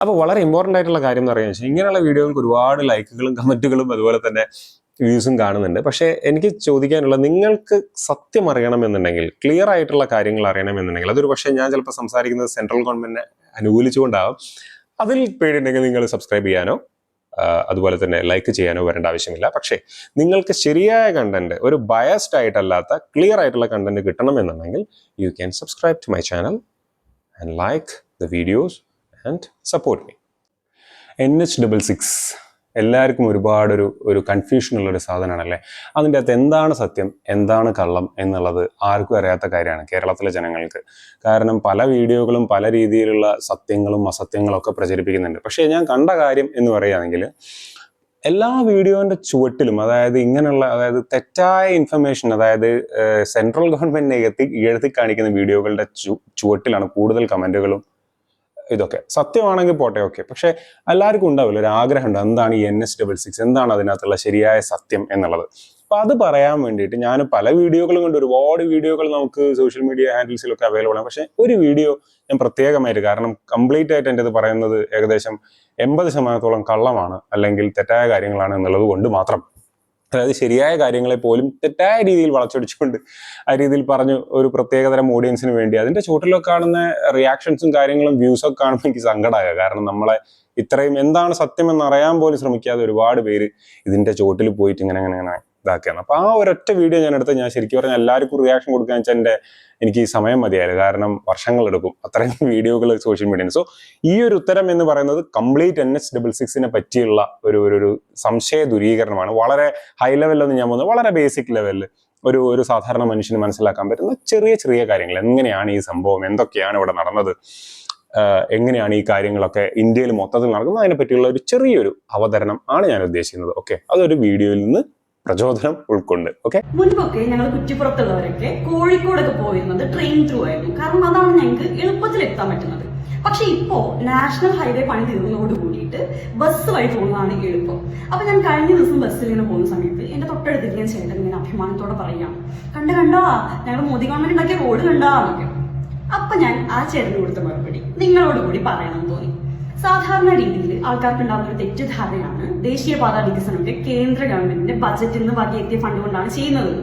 അപ്പോൾ വളരെ ഇമ്പോർട്ടൻ്റ് ആയിട്ടുള്ള കാര്യം എന്ന് പറയുന്നത് ഇങ്ങനെയുള്ള വീഡിയോകൾക്ക് ഒരുപാട് ലൈക്കുകളും കമന്റുകളും അതുപോലെ തന്നെ വ്യൂസും കാണുന്നുണ്ട്. പക്ഷേ എനിക്ക് ചോദിക്കാനുള്ള, നിങ്ങൾക്ക് സത്യം അറിയണമെന്നുണ്ടെങ്കിൽ, ക്ലിയർ ആയിട്ടുള്ള കാര്യങ്ങൾ അറിയണമെന്നുണ്ടെങ്കിൽ, അതൊരു പക്ഷേ ഞാൻ ചിലപ്പോൾ സംസാരിക്കുന്നത് സെൻട്രൽ ഗവൺമെന്റിനെ അനുകൂലിച്ചുകൊണ്ടാവും. അതിൽ പേടിയുണ്ടെങ്കിൽ നിങ്ങൾ സബ്സ്ക്രൈബ് ചെയ്യാനോ അതുപോലെ തന്നെ ലൈക്ക് ചെയ്യാനോ വരേണ്ട ആവശ്യമില്ല. പക്ഷേ നിങ്ങൾക്ക് ശരിയായ കണ്ടന്റ്, ഒരു ബയസ്ഡ് ആയിട്ടല്ലാത്ത ക്ലിയർ ആയിട്ടുള്ള കണ്ടന്റ് കിട്ടണമെന്നുണ്ടെങ്കിൽ you can subscribe to my channel and like the videos and support me. NH66 എല്ലാവർക്കും ഒരു കൺഫ്യൂഷൻ ഉള്ളൊരു സാധനമാണല്ലേ. അതിൻ്റെ അകത്ത് എന്താണ് സത്യം, എന്താണ് കള്ളം എന്നുള്ളത് ആർക്കും അറിയാത്ത കാര്യമാണ് കേരളത്തിലെ ജനങ്ങൾക്ക്. കാരണം പല വീഡിയോകളും പല രീതിയിലുള്ള സത്യങ്ങളും അസത്യങ്ങളും ഒക്കെ പ്രചരിപ്പിക്കുന്നുണ്ട്. പക്ഷേ ഞാൻ കണ്ട കാര്യം എന്ന് പറയുകയാണെങ്കിൽ, എല്ലാ വീഡിയോന്റെ ചുവട്ടിലും, അതായത് തെറ്റായ ഇൻഫർമേഷൻ, അതായത് സെൻട്രൽ ഗവൺമെന്റിനെ ഉയർത്തി കാണിക്കുന്ന വീഡിയോകളുടെ ചുവട്ടിലാണ് കൂടുതൽ കമന്റുകളും. ഇതൊക്കെ സത്യമാണെങ്കിൽ പോട്ടെ, ഓക്കെ. പക്ഷെ എല്ലാവർക്കും ഉണ്ടാവില്ല ഒരു ആഗ്രഹമുണ്ട്, എന്താണ് ഈ NH66, എന്താണ് അതിനകത്തുള്ള ശരിയായ സത്യം എന്നുള്ളത്. അപ്പൊ അത് പറയാൻ വേണ്ടിയിട്ട് ഞാൻ പല വീഡിയോകളും കൊണ്ട്, ഒരുപാട് വീഡിയോകൾ നമുക്ക് സോഷ്യൽ മീഡിയ ഹാൻഡിൽസിലൊക്കെ അവൈലബിൾ ആണ്. പക്ഷെ ഒരു വീഡിയോ ഞാൻ പ്രത്യേകമായിട്ട്, കാരണം കംപ്ലീറ്റ് ആയിട്ട് എൻ്റെ ഇത് പറയുന്നത് ഏകദേശം 80% കള്ളമാണ് അല്ലെങ്കിൽ തെറ്റായ കാര്യങ്ങളാണ് എന്നുള്ളത് കൊണ്ട് മാത്രം, അതായത് ശരിയായ കാര്യങ്ങളെ പോലും തെറ്റായ രീതിയിൽ വളച്ചൊടിച്ചുകൊണ്ട് ആ രീതിയിൽ പറഞ്ഞു ഒരു പ്രത്യേകതരം ഓഡിയൻസിന് വേണ്ടി അതിന്റെ ചുവട്ടിലൊക്കെ കാണുന്ന റിയാക്ഷൻസും കാര്യങ്ങളും വ്യൂസൊക്കെ കാണുമ്പോൾ എനിക്ക് സങ്കടമാകുക. കാരണം നമ്മളെ ഇത്രയും എന്താണ് സത്യം എന്നറിയാൻ പോലും ശ്രമിക്കാതെ ഒരുപാട് പേര് ഇതിന്റെ ചുവട്ടിൽ പോയിട്ട് ഇങ്ങനെ ഇതാക്കുകയാണ്. അപ്പൊ ആ ഒരൊറ്റ വീഡിയോ ഞാൻ എടുത്ത്, ഞാൻ ശരിക്കും പറഞ്ഞാൽ എല്ലാവർക്കും റിയാക്ഷൻ കൊടുക്കാൻ വെച്ചാൽ എനിക്ക് സമയം മതിയായിരുന്നു. കാരണം വർഷങ്ങളെടുക്കും അത്രയും വീഡിയോകൾ സോഷ്യൽ മീഡിയയിൽ. സോ ഈ ഒരു ഉത്തരം എന്ന് പറയുന്നത് കംപ്ലീറ്റ് NH66 പറ്റിയുള്ള ഒരു സംശയ ദൂരീകരണമാണ്. വളരെ ഹൈ ലെവലിലൊന്നും ഞാൻ പോകുന്നത്, വളരെ ബേസിക് ലെവലിൽ ഒരു സാധാരണ മനുഷ്യന് മനസ്സിലാക്കാൻ പറ്റുന്ന ചെറിയ കാര്യങ്ങൾ. എങ്ങനെയാണ് ഈ സംഭവം, എന്തൊക്കെയാണ് ഇവിടെ നടന്നത്, എങ്ങനെയാണ് ഈ കാര്യങ്ങളൊക്കെ ഇന്ത്യയിൽ മൊത്തത്തിൽ നടക്കുന്നത്, അതിനെ പറ്റിയുള്ള ഒരു ചെറിയൊരു അവതരണം ആണ് ഞാൻ ഉദ്ദേശിക്കുന്നത്. ഓക്കെ, അതൊരു വീഡിയോയിൽ നിന്ന് പ്രചോദനം ഉൾക്കൊണ്ട്. ഓക്കെ, മുൻപൊക്കെ ഞങ്ങൾ കുറ്റിപ്പുറത്തുള്ളവരൊക്കെ കോഴിക്കോടൊക്കെ പോയിരുന്നത് ട്രെയിൻ ത്രൂ ആയിരുന്നു. കാരണം അതാണ് ഞങ്ങൾക്ക് എളുപ്പത്തിൽ എത്താൻ പറ്റുന്നത്. പക്ഷെ ഇപ്പോ നാഷണൽ ഹൈവേ പണി തീർന്നതോട് കൂടിയിട്ട് ബസ് വഴി പോകുന്നതാണ് എളുപ്പം. അപ്പൊ ഞാൻ കഴിഞ്ഞ ദിവസം ബസ്സിൽ ഇങ്ങനെ പോകുന്ന സമയത്ത് എന്റെ തൊട്ടടുത്തിരിക്കുന്ന ചേട്ടൻ ഇങ്ങനെ അഭിമാനത്തോടെ പറയുകയാണ്, കണ്ടോ ഞങ്ങൾ മോദി ഗവൺമെന്റ് ഉണ്ടാക്കിയ റോഡ് കണ്ടാന്നൊക്കെ. അപ്പൊ ഞാൻ ആ ചേട്ടന് കൊടുത്ത മറുപടി നിങ്ങളോട് കൂടി പറയണം തോന്നി. സാധാരണ രീതിയിൽ ആൾക്കാർക്ക് ഉണ്ടാകുന്ന ഒരു തെറ്റിദ്ധാരണയാണ് ദേശീയപാത വികസനമൊക്കെ കേന്ദ്ര ഗവൺമെന്റിന്റെ ബജറ്റിൽ നിന്ന് വകയെത്തിയ ഫണ്ട് കൊണ്ടാണ് ചെയ്യുന്നത്.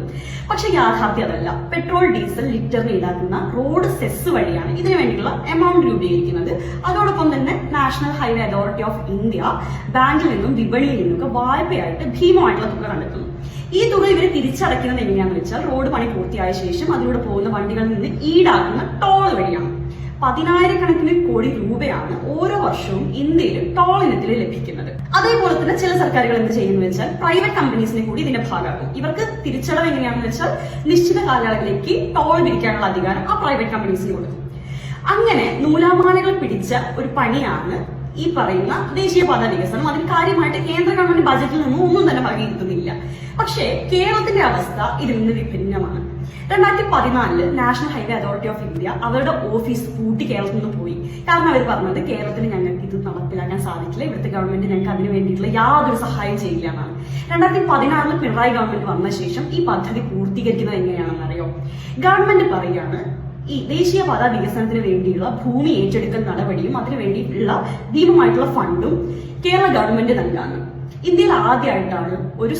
പക്ഷെ യാഥാർത്ഥ്യം അതല്ല. പെട്രോൾ ഡീസൽ ലിറ്ററിന് ഈടാക്കുന്ന റോഡ് സെസ് വഴിയാണ് ഇതിനു വേണ്ടിയുള്ള എമൗണ്ട് രൂപീകരിക്കുന്നത്. അതോടൊപ്പം തന്നെ national highway authority of India ബാങ്കിൽ നിന്നും വിപണിയിൽ നിന്നൊക്കെ വായ്പയായിട്ട് ഭീമമായിട്ടുള്ള തുക കണ്ടെത്തുന്നു. ഈ തുക ഇവര് തിരിച്ചടയ്ക്കുന്നത് എങ്ങനെയാണെന്ന് വെച്ചാൽ റോഡ് പണി പൂർത്തിയായ ശേഷം അതിലൂടെ പോകുന്ന വണ്ടികളിൽ നിന്ന് ഈടാക്കുന്ന ടോൾ വഴിയാണ്. 10,000 കോടി രൂപയാണ് ഓരോ വർഷവും ഇന്ത്യയിൽ ടോൾ ഇനത്തിൽ ലഭിക്കുന്നത്. അതേപോലെ തന്നെ ചില സർക്കാരുകൾ എന്ത് ചെയ്യുന്നു വെച്ചാൽ പ്രൈവറ്റ് കമ്പനീസിനെ കൂടി ഇതിന്റെ ഭാഗമാക്കും. ഇവർക്ക് തിരിച്ചടവ് എങ്ങനെയാണെന്ന് വെച്ചാൽ നിശ്ചിത കാലയളവിലേക്ക് ടോൾ പിരിക്കാനുള്ള അധികാരം ആ പ്രൈവറ്റ് കമ്പനീസിന് കൊടുക്കും. അങ്ങനെ നൂലാമാലകൾ പിടിച്ച ഒരു പണിയാണ് ഈ പറയുന്ന ദേശീയപാത വികസനം. അതിന് കാര്യമായിട്ട് കേന്ദ്ര ഗവൺമെന്റ് ബജറ്റിൽ നിന്നും ഒന്നും തന്നെ വകയിരുത്തുന്നില്ല. പക്ഷേ കേരളത്തിന്റെ അവസ്ഥ ഇതിൽ നിന്ന് വിഭിന്നമാണ്. 2014 national highway authority of India അവരുടെ ഓഫീസ് പൂട്ടി കേരളത്തിൽ നിന്ന് പോയി. കാരണം അവർ പറഞ്ഞത് കേരളത്തിൽ ഞങ്ങൾക്ക് ഇത് നടപ്പിലാക്കാൻ സാധിക്കില്ല, ഇവിടുത്തെ ഗവൺമെന്റ് ഞങ്ങൾക്ക് അതിന് വേണ്ടിയിട്ടുള്ള യാതൊരു സഹായം ചെയ്യില്ല എന്നാണ്. 2016 പിണറായി ഗവൺമെന്റ് വന്ന ശേഷം ഈ പദ്ധതി പൂർത്തീകരിക്കുന്നത് എങ്ങനെയാണെന്ന് അറിയോ? ഗവൺമെന്റ് പറയുകയാണ്, ഈ ദേശീയപാത വികസനത്തിന് വേണ്ടിയുള്ള ഭൂമി ഏറ്റെടുക്കൽ നടപടിയും അതിനു വേണ്ടിയിട്ടുള്ള ഭീമമായിട്ടുള്ള ഫണ്ടും കേരള ഗവൺമെന്റ് നൽകാണ്. ഇന്ത്യയിൽ ആദ്യമായിട്ടാണ് ഒരു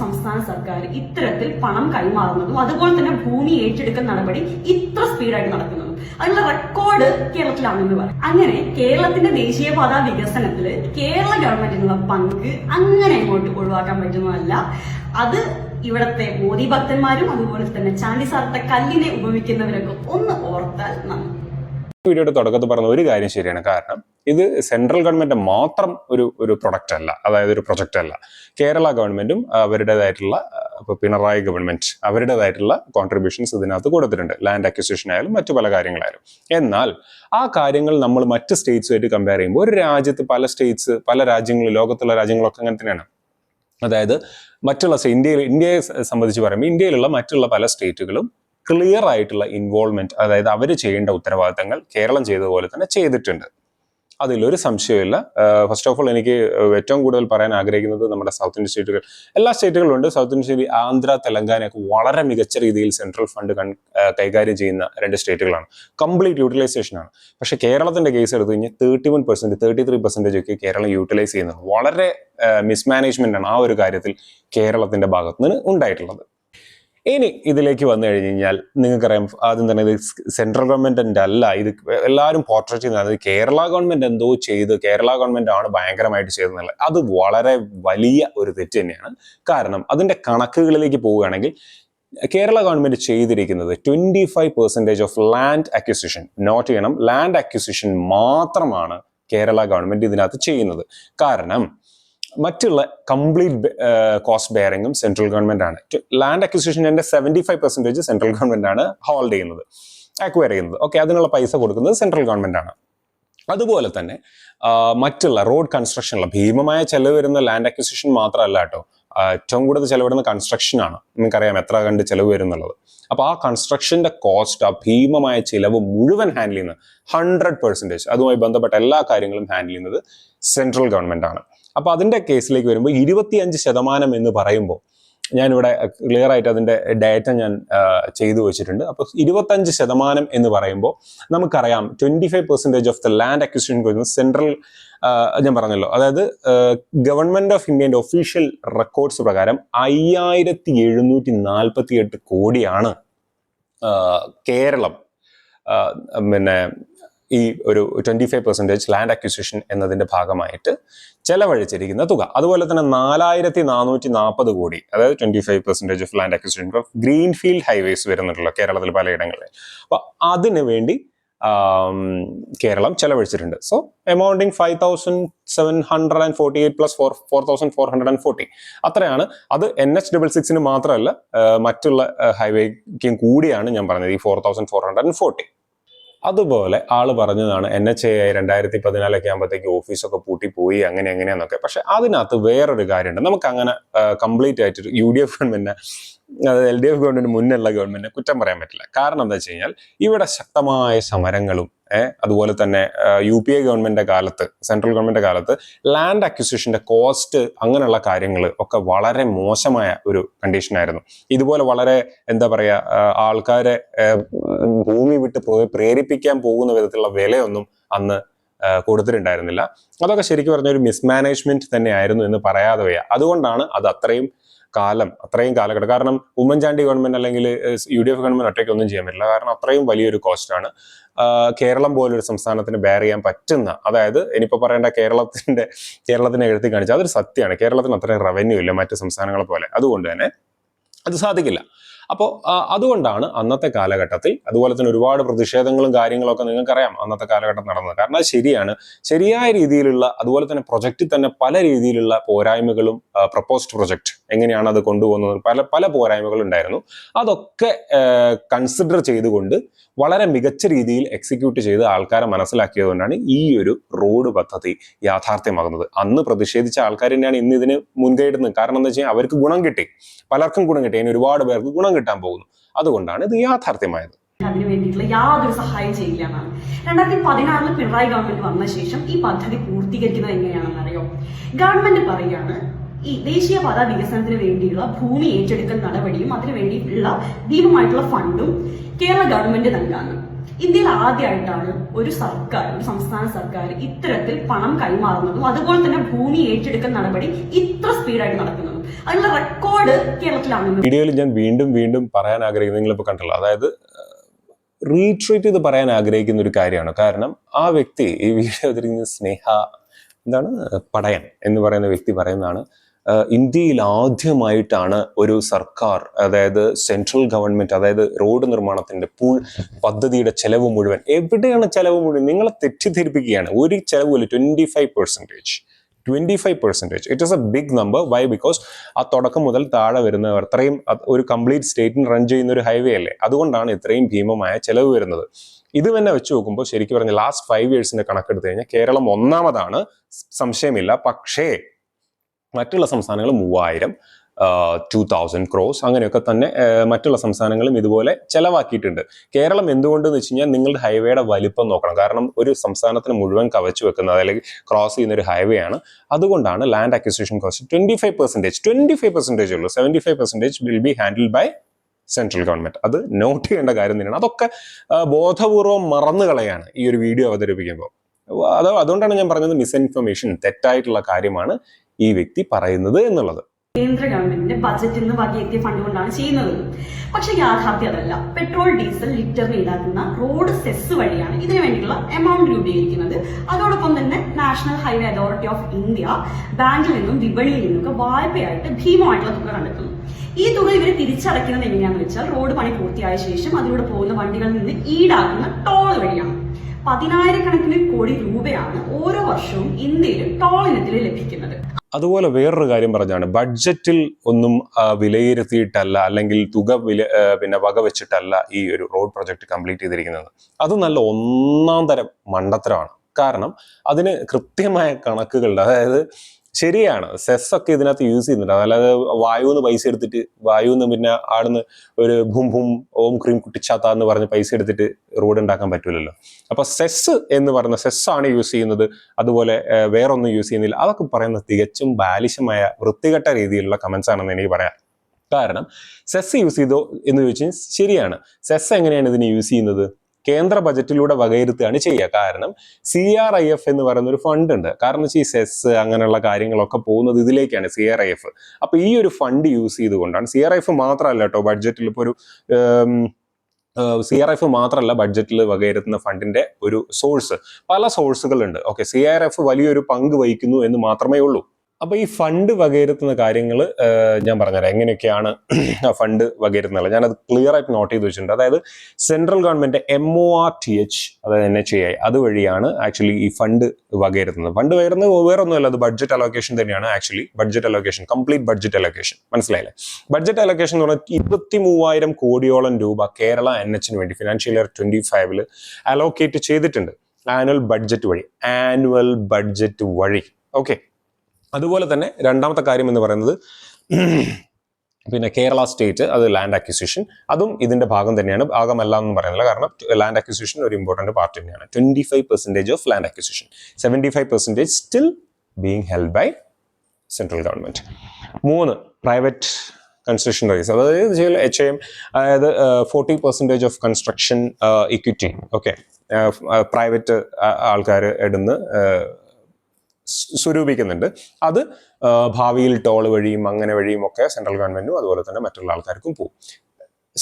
സംസ്ഥാന സർക്കാർ ഇത്തരത്തിൽ പണം കൈമാറുന്നതും അതുപോലെ തന്നെ ഭൂമി ഏറ്റെടുക്കൽ നടപടി ഇത്ര സ്പീഡായിട്ട് നടക്കുന്നതും. അതിനുള്ള റെക്കോർഡ് കേരളത്തിലാണെന്ന് പറയും. അങ്ങനെ കേരളത്തിന്റെ ദേശീയപാത വികസനത്തിൽ കേരള ഗവൺമെന്റിനുള്ള പങ്ക് അങ്ങനെ ഇങ്ങോട്ട് ഒഴിവാക്കാൻ പറ്റുന്നതല്ല. അത് ഇവിടത്തെ മോദി ഭക്തന്മാരും അതുപോലെ തന്നെ ചാണ്ടി സാറിന്റെ കല്ലിനെ ഉപമിക്കുന്നവരൊക്കെ ഒന്ന് ഓർത്താൽ നന്ദി. വീഡിയോയുടെ തുടക്കത്തിൽ പറഞ്ഞ ഒരു കാര്യം ശരിയാണ്. കാരണം ഇത് സെൻട്രൽ ഗവൺമെന്റ് മാത്രം ഒരു പ്രൊഡക്റ്റ് അല്ല, അതായത് ഒരു പ്രൊജക്റ്റ് അല്ല. കേരള ഗവൺമെന്റും അവരുടേതായിട്ടുള്ള, പിണറായി ഗവൺമെന്റ് അവരുടേതായിട്ടുള്ള കോൺട്രിബ്യൂഷൻസ് ഇതിനകത്ത് കൊടുത്തിട്ടുണ്ട്. ലാൻഡ് അക്വിസിഷൻ ആയാലും മറ്റു പല കാര്യങ്ങളായാലും. എന്നാൽ ആ കാര്യങ്ങൾ നമ്മൾ മറ്റ് സ്റ്റേറ്റ്സുമായിട്ട് കമ്പയർ ചെയ്യുമ്പോൾ, ഒരു രാജ്യത്ത് പല രാജ്യങ്ങളും, ലോകത്തുള്ള രാജ്യങ്ങളൊക്കെ അങ്ങനെ തന്നെയാണ്. അതായത് മറ്റുള്ള ഇന്ത്യയെ സംബന്ധിച്ച് പറയുമ്പോൾ ഇന്ത്യയിലുള്ള മറ്റുള്ള പല സ്റ്റേറ്റുകളും ക്ലിയർ ആയിട്ടുള്ള ഇൻവോൾവ്മെന്റ്, അതായത് അവർ ചെയ്യേണ്ട ഉത്തരവാദിത്തങ്ങൾ കേരളം ചെയ്തതുപോലെ തന്നെ ചെയ്തിട്ടുണ്ട്. അതിലൊരു സംശയമില്ല. ഫസ്റ്റ് ഓഫ് ഓൾ എനിക്ക് ഏറ്റവും കൂടുതൽ പറയാൻ ആഗ്രഹിക്കുന്നത് നമ്മുടെ സൗത്ത് ഇന്ത്യൻ സ്റ്റേറ്റുകൾ, എല്ലാ സ്റ്റേറ്റുകളും ഉണ്ട്. സൗത്ത് ഇന്ത്യൻ സ്റ്റേറ്റ്, ആന്ധ്ര, തെലങ്കാനയൊക്കെ വളരെ മികച്ച രീതിയിൽ സെൻട്രൽ ഫണ്ട് കൈകാര്യം ചെയ്യുന്ന 2 സ്റ്റേറ്റുകളാണ്. കംപ്ലീറ്റ് യൂട്ടിലൈസേഷൻ ആണ്. പക്ഷെ കേരളത്തിന്റെ കേസ് എടുത്തു കഴിഞ്ഞാൽ 31%, 33% ഒക്കെ കേരളം യൂട്ടിലൈസ് ചെയ്യുന്നത്. വളരെ മിസ്മാനേജ്മെന്റ് ആണ് ആ ഒരു കാര്യത്തിൽ കേരളത്തിന്റെ ഭാഗത്ത് നിന്ന് ഉണ്ടായിട്ടുള്ളത്. ഇനി ഇതിലേക്ക് വന്നു കഴിഞ്ഞ് കഴിഞ്ഞാൽ നിങ്ങൾക്കറിയാം, ആദ്യം തന്നെ ഇത് സെൻട്രൽ ഗവൺമെന്റിന്റെ അല്ല, ഇത് എല്ലാവരും പോർട്രേറ്റ് ചെയ്യുന്നത് കേരള ഗവൺമെന്റ് എന്തോ ചെയ്ത്, കേരള ഗവൺമെന്റ് ആണ് ഭയങ്കരമായിട്ട് ചെയ്തെന്നുള്ളത്. അത് വളരെ വലിയ ഒരു തെറ്റ് തന്നെയാണ്. കാരണം അതിന്റെ കണക്കുകളിലേക്ക് പോവുകയാണെങ്കിൽ കേരള ഗവൺമെന്റ് ചെയ്തിരിക്കുന്നത് 25% ഓഫ് ലാൻഡ് അക്വിസിഷൻ, നോട്ട് ചെയ്യണം, ലാൻഡ് അക്വിസിഷൻ മാത്രമാണ് കേരള ഗവൺമെന്റ് ഇതിനകത്ത് ചെയ്യുന്നത്. കാരണം മറ്റുള്ള കംപ്ലീറ്റ് കോസ്റ്റ് ബെയറിംഗും സെൻട്രൽ ഗവൺമെന്റ് ആണ്. ലാൻഡ് അക്വിസിഷന്റെ 75% സെൻട്രൽ ഗവൺമെന്റ് ആണ് ഹോൾഡ് ചെയ്യുന്നത്, അക്വയർ ചെയ്യുന്നത്. ഓക്കെ, അതിനുള്ള പൈസ കൊടുക്കുന്നത് സെൻട്രൽ ഗവൺമെന്റ് ആണ്. അതുപോലെ തന്നെ മറ്റുള്ള റോഡ് കൺസ്ട്രക്ഷനുള്ള ഭീമമായ ചെലവ് വരുന്ന ലാൻഡ് അക്വിസിഷൻ മാത്രമല്ല കേട്ടോ, ഏറ്റവും കൂടുതൽ ചെലവ് വരുന്ന കൺസ്ട്രക്ഷൻ ആണ്. നിങ്ങൾക്കറിയാം എത്ര കണ്ട് ചെലവ് വരുന്നുള്ളത്. അപ്പൊ ആ കൺസ്ട്രക്ഷന്റെ കോസ്റ്റ്, ആ ഭീമമായ ചിലവ് മുഴുവൻ ഹാൻഡിൽ ചെയ്യുന്നത് 100%, അതുമായി ബന്ധപ്പെട്ട എല്ലാ കാര്യങ്ങളും ഹാൻഡിൽ ചെയ്യുന്നത് സെൻട്രൽ ഗവൺമെന്റ് ആണ്. അപ്പൊ അതിന്റെ കേസിലേക്ക് വരുമ്പോൾ 25% എന്ന് പറയുമ്പോൾ ഞാനിവിടെ ക്ലിയർ ആയിട്ട് അതിന്റെ ഡാറ്റ ഞാൻ ചെയ്തു വെച്ചിട്ടുണ്ട്. അപ്പൊ 25% എന്ന് പറയുമ്പോൾ നമുക്കറിയാം 25% ഓഫ് ദ ലാൻഡ് അക്വിസിഷൻ വരുന്നത് സെൻട്രൽ, ഞാൻ പറഞ്ഞല്ലോ, അതായത് ഗവൺമെന്റ് ഓഫ് ഇന്ത്യന്റെ ഒഫീഷ്യൽ റെക്കോർഡ്സ് പ്രകാരം 5748 കോടിയാണ് കേരളം പിന്നെ ഈ ഒരു 25% ലാൻഡ് അക്വിസിഷൻ എന്നതിന്റെ ഭാഗമായിട്ട് ചെലവഴിച്ചിരിക്കുന്ന തുക. അതുപോലെ തന്നെ 4440 കോടി, അതായത് 25% of land acquisition of greenfield highways വരുന്നുണ്ടല്ലോ കേരളത്തിൽ പലയിടങ്ങളിൽ. അപ്പൊ അതിനു വേണ്ടി കേരളം ചെലവഴിച്ചിട്ടുണ്ട്. സോ എമൗണ്ടിങ് 5748 പ്ലസ് 4440 അത്രയാണ്. അത് NH66 മാത്രമല്ല, മറ്റുള്ള ഹൈവേക്കും കൂടിയാണ് ഞാൻ പറഞ്ഞത് ഈ 4440. അതുപോലെ ആള് പറഞ്ഞതാണ് NHAI 2014 ആകുമ്പോഴത്തേക്ക് ഓഫീസൊക്കെ പൂട്ടിപ്പോയി അങ്ങനെ എങ്ങനെയാന്നൊക്കെ. പക്ഷെ അതിനകത്ത് വേറൊരു കാര്യമുണ്ട്. നമുക്ക് അങ്ങനെ കംപ്ലീറ്റ് ആയിട്ട് UDF ഗവൺമെന്റിനെ, അതായത് LDF ഗവൺമെന്റ് മുന്നുള്ള ഗവൺമെന്റിനെ കുറ്റം പറയാൻ പറ്റില്ല. കാരണം എന്താ വെച്ച് കഴിഞ്ഞാൽ ഇവിടെ ശക്തമായ സമരങ്ങളും അതുപോലെ തന്നെ UPA ഗവൺമെന്റിന്റെ കാലത്ത്, സെൻട്രൽ ഗവൺമെന്റിന്റെ കാലത്ത് ലാൻഡ് അക്വിസിഷന്റെ കോസ്റ്റ് അങ്ങനെയുള്ള കാര്യങ്ങൾ ഒക്കെ വളരെ മോശമായ ഒരു കണ്ടീഷനായിരുന്നു. ഇതുപോലെ വളരെ എന്താ പറയാ, ആൾക്കാരെ ഭൂമി വിട്ട് പ്രേരിപ്പിക്കാൻ പോകുന്ന വിധത്തിലുള്ള വിലയൊന്നും അന്ന് കൊടുത്തിട്ടുണ്ടായിരുന്നില്ല. അതൊക്കെ ശരിക്കും പറഞ്ഞ ഒരു മിസ്മാനേജ്മെന്റ് തന്നെയായിരുന്നു എന്ന് പറയാതെ വയ്യ. അതുകൊണ്ടാണ് അത് അത്രയും കാലഘട്ടം. കാരണം ഉമ്മൻചാണ്ടി ഗവൺമെന്റ് അല്ലെങ്കിൽ UDF ഗവൺമെന്റ് ഒറ്റയ്ക്ക് ഒന്നും ചെയ്യാൻ പറ്റില്ല. കാരണം അത്രയും വലിയൊരു കോസ്റ്റാണ് കേരളം പോലൊരു സംസ്ഥാനത്തിന് ബെയർ ചെയ്യാൻ പറ്റുന്ന. അതായത് ഇനിയിപ്പോ പറയേണ്ട കേരളത്തിനെ എഴുതി കാണിച്ചാൽ അതൊരു സത്യമാണ്. കേരളത്തിന് അത്രയും റവന്യൂ ഇല്ല മറ്റു സംസ്ഥാനങ്ങളെ പോലെ. അതുകൊണ്ട് തന്നെ അത് സാധിക്കില്ല. അപ്പോൾ അതുകൊണ്ടാണ് അന്നത്തെ കാലഘട്ടത്തിൽ, അതുപോലെ തന്നെ ഒരുപാട് പ്രതിഷേധങ്ങളും കാര്യങ്ങളൊക്കെ നിങ്ങൾക്കറിയാം അന്നത്തെ കാലഘട്ടം നടന്നത്. കാരണം അത് ശരിയാണ്, ശരിയായ രീതിയിലുള്ള, അതുപോലെ തന്നെ പ്രൊജക്റ്റിൽ തന്നെ പല രീതിയിലുള്ള പോരായ്മകളും, പ്രപ്പോസ്ഡ് പ്രൊജക്ട് എങ്ങനെയാണ് അത് കൊണ്ടുപോകുന്നത്, പല പോരായ്മകളും ഉണ്ടായിരുന്നു. അതൊക്കെ കൺസിഡർ ചെയ്തുകൊണ്ട് വളരെ മികച്ച രീതിയിൽ എക്സിക്യൂട്ട് ചെയ്ത് ആൾക്കാരെ മനസ്സിലാക്കിയതുകൊണ്ടാണ് ഈ ഒരു റോഡ് പദ്ധതി യാഥാർത്ഥ്യമാകുന്നത്. അന്ന് പ്രതിഷേധിച്ച ആൾക്കാർ തന്നെയാണ് ഇന്ന് ഇതിന് മുൻകൈയിടുന്നത്. കാരണം എന്താ വെച്ചാൽ അവർക്ക് ഗുണം കിട്ടി, പലർക്കും ഗുണം കിട്ടി, അതിന് ഒരുപാട് പേർക്ക് ഗുണം കിട്ടാൻ പോകുന്നു. അതുകൊണ്ടാണ് ഇത് യാഥാർത്ഥ്യമായത്. അതിന് വേണ്ടിയിട്ടുള്ള യാതൊരു സഹായം ചെയ്യില്ല എന്നാണ്. 2016 പിണറായി ഗവൺമെന്റ് വന്ന ശേഷം ഈ പദ്ധതി പൂർത്തീകരിക്കുന്നത് എങ്ങനെയാണെന്ന് അറിയോ? ഗവൺമെന്റ് പറയുകയാണ്, ഈ ദേശീയപാത വികസനത്തിന് വേണ്ടിയുള്ള ഭൂമി ഏറ്റെടുക്കൽ നടപടിയും അതിനു വേണ്ടിയിട്ടുള്ള ഭീമമായിട്ടുള്ള ഫണ്ടും കേരള ഗവൺമെന്റ് നൽകാണ്. ഇന്ത്യയിൽ ആദ്യമായിട്ടാണ് ഒരു സംസ്ഥാന സർക്കാർ ഇത്തരത്തിൽ പണം കൈമാറുന്നതും അതുപോലെ തന്നെ ഭൂമി ഏറ്റെടുക്കൽ നടപടി ഇത്ര സ്പീഡായിട്ട് നടക്കുന്നതും. അതിനുള്ള റെക്കോർഡ് കേരളത്തിലാണ്. വീഡിയോയിൽ ഞാൻ വീണ്ടും പറയാൻ ആഗ്രഹിക്കുന്നത്, നിങ്ങളിപ്പോൾ കണ്ടല്ലോ, അതായത് റീട്രീറ്റ് ചെയ്ത് പറയാൻ ആഗ്രഹിക്കുന്ന ഒരു കാര്യമാണ്. കാരണം ആ വ്യക്തി, ഈ വീഡിയോ അവതരിക്കുന്ന പടയൻ എന്ന് പറയുന്ന വ്യക്തി പറയുന്നതാണ്, ഇന്ത്യയിൽ ആദ്യമായിട്ടാണ് ഒരു സർക്കാർ, അതായത് സെൻട്രൽ ഗവൺമെന്റ്, അതായത് റോഡ് നിർമ്മാണത്തിന്റെ പദ്ധതിയുടെ ചെലവ് മുഴുവൻ, എവിടെയാണ് ചെലവ് മുഴുവൻ? നിങ്ങളെ തെറ്റിദ്ധരിപ്പിക്കുകയാണ്. ഒരു ചെലവില്ല. 25%. It is a big number. Why? Because ആ തുടക്കം മുതൽ താഴെ വരുന്നവർ, അത്രയും ഒരു കംപ്ലീറ്റ് സ്റ്റേറ്റിന് റൺ ചെയ്യുന്ന ഒരു ഹൈവേ അല്ലേ, അതുകൊണ്ടാണ് ഇത്രയും ഭീമമായ ചെലവ് വരുന്നത്. ഇത് തന്നെ വെച്ച് നോക്കുമ്പോൾ ശരിക്കും പറഞ്ഞ ലാസ്റ്റ് 5 yearsന്റെ കണക്കെടുത്ത് കഴിഞ്ഞാൽ കേരളം ഒന്നാമതാണ്, സംശയമില്ല. പക്ഷേ മറ്റുള്ള സംസ്ഥാനങ്ങൾ 3000, 2000 crores അങ്ങനെയൊക്കെ തന്നെ മറ്റുള്ള സംസ്ഥാനങ്ങളും ഇതുപോലെ ചെലവാക്കിയിട്ടുണ്ട്. കേരളം എന്തുകൊണ്ടെന്ന് വെച്ച് കഴിഞ്ഞാൽ നിങ്ങളുടെ ഹൈവേയുടെ വലിപ്പം നോക്കണം. കാരണം ഒരു സംസ്ഥാനത്തിന് മുഴുവൻ കവച്ചു വെക്കുന്നത് അല്ലെങ്കിൽ ക്രോസ് ചെയ്യുന്ന ഒരു ഹൈവേ ആണ്. അതുകൊണ്ടാണ് ലാൻഡ് അക്വിസിഷൻ കോസ്റ്റ് 25% ഉള്ളൂ. 75% will be handled by central government. അത് നോട്ട് ചെയ്യേണ്ട കാര്യം തന്നെയാണ്. അതൊക്കെ ബോധപൂർവം മറന്നു കളയാണ് ഈ ഒരു വീഡിയോ അവതരിപ്പിക്കുമ്പോൾ. അതുകൊണ്ടാണ് ഞാൻ പറഞ്ഞത് മിസ്ഇൻഫർമേഷൻ, തെറ്റായിട്ടുള്ള കാര്യമാണ് ഈ വ്യക്തി പറയുന്നത് എന്നുള്ളത്. കേന്ദ്ര ഗവൺമെന്റിന്റെ ബജറ്റിൽ നിന്ന് വകയെത്തിയ ഫണ്ട് കൊണ്ടാണ് ചെയ്യുന്നത്. പക്ഷെ യാഥാർത്ഥ്യം അതല്ല. പെട്രോൾ ഡീസൽ ലിറ്ററിന് ഈടാക്കുന്ന റോഡ് സെസ് വഴിയാണ് ഇതിനു വേണ്ടിയുള്ള എമൗണ്ട് രൂപീകരിക്കുന്നത്. അതോടൊപ്പം തന്നെ national highway authority of India ബാങ്കിൽ നിന്നും വിപണിയിൽ നിന്നൊക്കെ വായ്പയായിട്ട് ഭീമമായിട്ടുള്ള തുക കണ്ടെത്തുന്നു. ഈ തുക ഇവർ തിരിച്ചടയ്ക്കുന്നത് എങ്ങനെയാണെന്ന് വെച്ചാൽ റോഡ് പണി പൂർത്തിയായ ശേഷം അതിലൂടെ പോകുന്ന വണ്ടികളിൽ നിന്ന് ഈടാക്കുന്ന ടോൾ വഴിയാണ്. 10,000 കോടി രൂപയാണ് ഓരോ വർഷവും ഇന്ത്യയിൽ ടോൾ ഇനത്തിൽ ലഭിക്കുന്നത്. അതുപോലെ വേറൊരു കാര്യം പറഞ്ഞാണ്, ബഡ്ജറ്റിൽ ഒന്നും വിലയിരുത്തിയിട്ടല്ല അല്ലെങ്കിൽ തുക വകവെച്ചിട്ടല്ല ഈ ഒരു റോഡ് പ്രൊജക്ട് കംപ്ലീറ്റ് ചെയ്തിരിക്കുന്നത്. അത് നല്ല ഒന്നാം തരം മണ്ടത്തരമാണ്. കാരണം അതിന് കൃത്യമായ കണക്കുകളുണ്ട്. അതായത് ശരിയാണ്, സെസ് ഒക്കെ ഇതിനകത്ത് യൂസ് ചെയ്യുന്നുണ്ട്. അല്ലാതെ വായുന്ന് പൈസ എടുത്തിട്ട് വായുന്ന് പിന്നെ ആടുന്ന് ഒരു ഭൂം ഭൂം ഓം ക്രീം കുട്ടിച്ചാത്ത എന്ന് പറഞ്ഞ് പൈസ എടുത്തിട്ട് റോഡ് ഉണ്ടാക്കാൻ പറ്റൂലല്ലോ. അപ്പൊ സെസ് എന്ന് പറയുന്ന സെസ്സാണ് യൂസ് ചെയ്യുന്നത്, അതുപോലെ വേറൊന്നും യൂസ് ചെയ്യുന്നില്ല. അതൊക്കെ പറയുന്നത് തികച്ചും ബാലിശമായ വൃത്തികെട്ട രീതിയിലുള്ള കമന്റ്സ് ആണെന്ന് എനിക്ക് പറയാം. കാരണം സെസ് യൂസ് ചെയ്തോ എന്ന് ചോദിച്ചാൽ ശരിയാണ്. സെസ് എങ്ങനെയാണ് ഇതിന് യൂസ് ചെയ്യുന്നത്? കേന്ദ്ര ബജറ്റിലൂടെ വകയിരുത്തുകയാണ് ചെയ്യുക. കാരണം CRIF എന്ന് പറയുന്ന ഒരു ഫണ്ട് ഉണ്ട്. കാരണം ഈ സെസ് അങ്ങനെയുള്ള കാര്യങ്ങളൊക്കെ പോകുന്നത് ഇതിലേക്കാണ്, CRIF. അപ്പൊ ഈ ഒരു ഫണ്ട് യൂസ് ചെയ്തുകൊണ്ടാണ്, CRIF മാത്രമല്ല കേട്ടോ ബഡ്ജറ്റിൽ ഇപ്പോൾ ഒരു CRIF മാത്രമല്ല ബഡ്ജറ്റിൽ വകയിരുത്തുന്ന ഫണ്ടിന്റെ ഒരു സോഴ്സ്, പല സോഴ്സുകളുണ്ട്. ഓക്കെ, CRIF വലിയൊരു പങ്ക് വഹിക്കുന്നു എന്ന് മാത്രമേ ഉള്ളൂ. അപ്പൊ ഈ ഫണ്ട് വകയിരുത്തുന്ന കാര്യങ്ങൾ ഞാൻ പറഞ്ഞുതരാം എങ്ങനെയൊക്കെയാണ് ഫണ്ട് വകയിരുത്തുന്നത്. ഞാനത് ക്ലിയർ ആയിട്ട് നോട്ട് ചെയ്ത് വെച്ചിട്ടുണ്ട്. അതായത് സെൻട്രൽ ഗവൺമെന്റ് MORTH, അതായത് NHAI, അതുവഴിയാണ് ആക്ച്വലി ഈ ഫണ്ട് വകയിരുത്തുന്നത്. ഫണ്ട് വകയിരുന്നത് വേറൊന്നുമല്ല, അത് ബഡ്ജറ്റ് അലോക്കേഷൻ തന്നെയാണ്. Actually budget allocation, complete budget allocation, മനസ്സിലായില്ലേ? ബഡ്ജറ്റ് അലോക്കേഷൻ എന്ന് പറഞ്ഞാൽ 23,000 കോടിയോളം രൂപ കേരള NH വേണ്ടി ഫിനാൻഷ്യൽ ഇയർ 25 അലോക്കേറ്റ് ചെയ്തിട്ടുണ്ട് ആനുവൽ ബഡ്ജറ്റ് വഴി. ഓക്കെ, അതുപോലെ തന്നെ രണ്ടാമത്തെ കാര്യം എന്ന് പറയുന്നത് പിന്നെ കേരള സ്റ്റേറ്റ്, അത് ലാൻഡ് അക്വിസിഷൻ, അതും ഇതിന്റെ ഭാഗം തന്നെയാണ്. ഭാഗമല്ല എന്ന് പറയുന്നില്ല, കാരണം ലാൻഡ് അക്വിസിഷൻ ഒരു ഇമ്പോർട്ടന്റ് പാർട്ട് തന്നെയാണ്. 25% of land acquisition, 75% still being held by central government. 3, private construction rise, അതായത് HAM, അതായത് 40% of construction equity. Okay, private ആൾക്കാർ ഇടുന്ന് സ്വരൂപിക്കുന്നുണ്ട്. അത് ഭാവിയിൽ ടോൾ വഴിയും അങ്ങനെ വഴിയും ഒക്കെ സെൻട്രൽ ഗവൺമെന്റും അതുപോലെ തന്നെ മറ്റുള്ള ആൾക്കാർക്കും പോകും.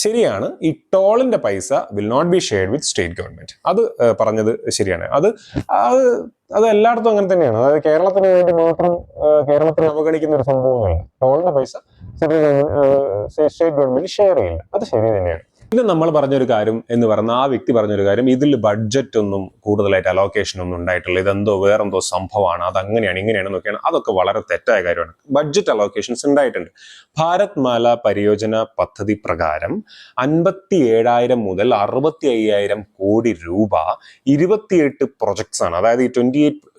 ശരിയാണ്, ഈ ടോളിന്റെ പൈസ will not be shared with state government. അത് പറഞ്ഞത് ശരിയാണ്. അത് എല്ലായിടത്തും അങ്ങനെ തന്നെയാണ്. അതായത് കേരളത്തിന് വേണ്ടി മാത്രം കേരളത്തിന് അവഗണിക്കുന്ന ഒരു സംഭവമല്ല. ടോളിന്റെ പൈസ സ്റ്റേറ്റ് ഗവൺമെന്റ് ഷെയർ ചെയ്യില്ല. അത് ശരി തന്നെയാണ്. ഇത് നമ്മൾ പറഞ്ഞൊരു കാര്യം എന്ന് പറഞ്ഞ ആ വ്യക്തി പറഞ്ഞൊരു കാര്യം, ഇതിൽ ബഡ്ജറ്റ് ഒന്നും കൂടുതലായിട്ട് അലോക്കേഷൻ ഒന്നും ഉണ്ടായിട്ടില്ല, ഇതെന്തോ വേറെന്തോ സംഭവമാണ്, അത് അങ്ങനെയാണ് ഇങ്ങനെയാണെന്നൊക്കെയാണ്. അതൊക്കെ വളരെ തെറ്റായ കാര്യമാണ്. ബഡ്ജറ്റ് അലോക്കേഷൻസ് ഉണ്ടായിട്ടുണ്ട്. ഭാരത് മാല പരിയോജന പദ്ധതി പ്രകാരം 57,000 മുതൽ 65,000 കോടി രൂപ 28 പ്രൊജക്ട്സ് ആണ്. അതായത് ഈ